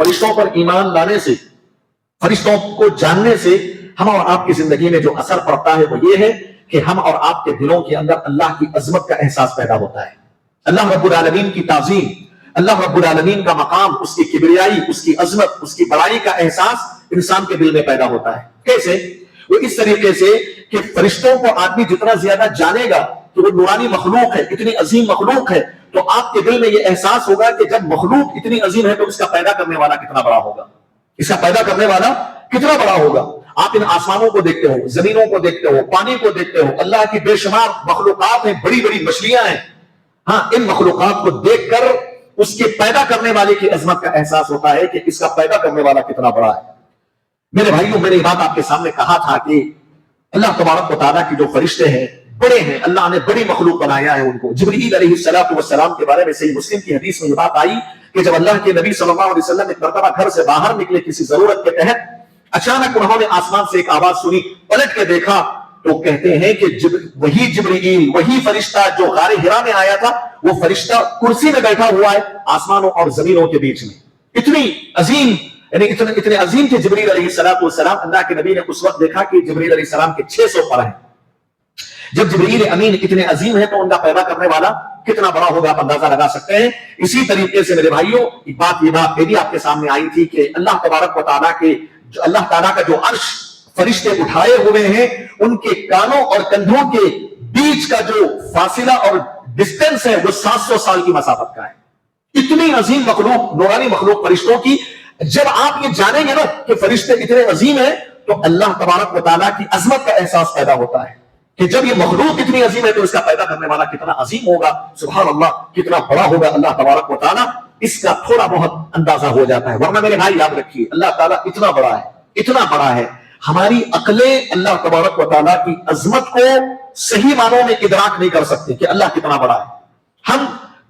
فرشتوں پر ایمان لانے سے، فرشتوں کو جاننے سے ہم اور آپ کی زندگی میں جو اثر پڑتا ہے وہ یہ ہے کہ ہم اور آپ کے دلوں کے اندر اللہ کی عظمت کا احساس پیدا ہوتا ہے، اللہ رب العالمین کی تعظیم، اللہ رب العالمین کا مقام، اس کی کبریائی، اس کی عظمت، اس کی بڑائی کا احساس انسان کے دل میں پیدا ہوتا ہے۔ کیسے؟ وہ اس طریقے سے کہ فرشتوں کو آدمی جتنا زیادہ جانے گا کہ وہ نورانی مخلوق ہے، اتنی عظیم مخلوق ہے، تو آپ کے دل میں یہ احساس ہوگا کہ جب مخلوق اتنی عظیم ہے تو اس کا پیدا کرنے والا کتنا بڑا ہوگا، اس کا پیدا کرنے والا کتنا بڑا ہوگا۔ آپ ان آسمانوں کو دیکھتے ہو، زمینوں کو دیکھتے ہو، پانی کو دیکھتے ہو، اللہ کی بے شمار مخلوقات ہیں، بڑی بڑی مچھلیاں ہیں، ہاں ان مخلوقات کو دیکھ کر اس کے پیدا کرنے والے کی عظمت کا احساس ہوتا ہے کہ اس کا پیدا کرنے والا کتنا بڑا ہے۔ میرے بھائیوں، میں نے یہ بات آپ کے سامنے کہا تھا کہ اللہ تبارک و تعالیٰ کی جو فرشتے ہیں بڑے ہیں، اللہ نے بڑی مخلوق بنایا ہے ان کو۔ جبرائیل علیہ السلام کے بارے میں صحیح مسلم کی حدیث میں یہ بات آئی کہ جب اللہ کے نبی صلی اللہ علیہ وسلم ایک مرتبہ گھر سے باہر نکلے کسی ضرورت کے تحت، اچانک انہوں نے آسمان سے ایک آواز سنی، پلٹ کے دیکھا تو کہتے ہیں کہ وہی جبرائیل، وہی فرشتہ جو غار حرا میں آیا تھا، وہ فرشتہ کرسی میں بیٹھا ہوا ہے آسمانوں اور زمینوں کے بیچ میں۔ اتنی عظیم، یعنی اتنے عظیم تھے جبرائیل علیہ السلام۔ اللہ کے نبی نے اس وقت دیکھا کہ جبرائیل علیہ السلام کے 600 پر ہیں۔ جب جبرائیل امین اتنے عظیم ہیں تو ان کا پیدا کرنے والا کتنا بڑا ہوگا، آپ اندازہ لگا سکتے ہیں۔ اسی طریقے سے میرے بھائیوں، یہ بات بھی آپ کے سامنے آئی تھی کہ اللہ تبارک و تعالیٰ کے اللہ تعالیٰ کا جو عرش فرشتے اٹھائے ہوئے ہیں، ان کے کانوں اور کندھوں کے بیچ کا جو فاصلہ اور ڈسٹینس ہے وہ 700 سال کی مسافت کا ہے۔ اتنی عظیم مخلوق، نورانی مخلوق فرشتوں کی، جب آپ یہ جانیں گے نا کہ فرشتے اتنے عظیم ہیں تو اللہ تبارک و تعالیٰ کی عظمت کا احساس پیدا ہوتا ہے کہ جب یہ مخلوق اتنی عظیم ہے تو اس کا پیدا کرنے والا کتنا عظیم ہوگا، سبحان اللہ، کتنا بڑا ہوگا اللہ تبارک و تعالیٰ، اس کا تھوڑا بہت اندازہ ہو جاتا ہے۔ ورنہ میرے بھائی یاد رکھیے، اللہ تعالیٰ اتنا بڑا ہے، اتنا بڑا ہے، ہماری عقلیں اللہ تبارک و تعالیٰ کی عظمت کو صحیح معنوں میں ادراک نہیں کر سکتے کہ اللہ کتنا بڑا ہے۔ ہم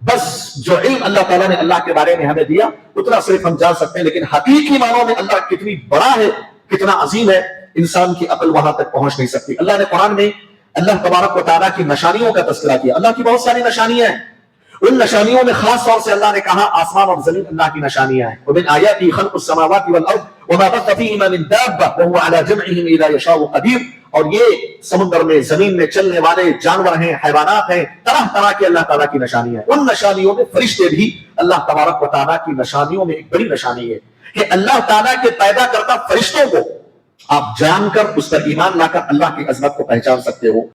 بس جو علم اللہ تعالیٰ نے اللہ کے بارے میں ہمیں دیا اتنا صرف ہم جان سکتے ہیں، لیکن حقیقی معنوں میں اللہ کتنی بڑا ہے، کتنا عظیم ہے، انسان کی عقل وہاں تک پہنچ نہیں سکتی۔ اللہ نے قرآن میں اللہ تبارک و تعالیٰ کی نشانیوں کا تذکرہ کیا۔ اللہ کی بہت ساری نشانیاں ہیں، ان نشانیوں میں خاص طور سے اللہ نے کہا آسمان اور زمین اللہ کی نشانیاں ہیں۔ وَمِنْ آيَاتِهِ خَلْقُ السَّمَاوَاتِ وَالْأَرْضِ وَمَا بَثَّ فِيهِمَا مِنْ دَابَّةٍ وَهُوَ عَلَى جَمْعِهِمْ إِذَا يَشَاءُ قَدِيرٌ۔ اور یہ سمندر میں، زمین میں چلنے والے جانور ہیں، حیوانات ہیں، طرح طرح کی اللہ تعالیٰ کی نشانیاں ہیں۔ ان نشانیوں میں فرشتے بھی اللہ تبارک و تعالیٰ کی نشانیوں میں ایک بڑی نشانی ہے کہ اللہ تعالیٰ کے پیدا کرتا فرشتوں کو آپ جان کر اس پر ایمان لا کر اللہ کی عظمت کو پہچان سکتے ہو۔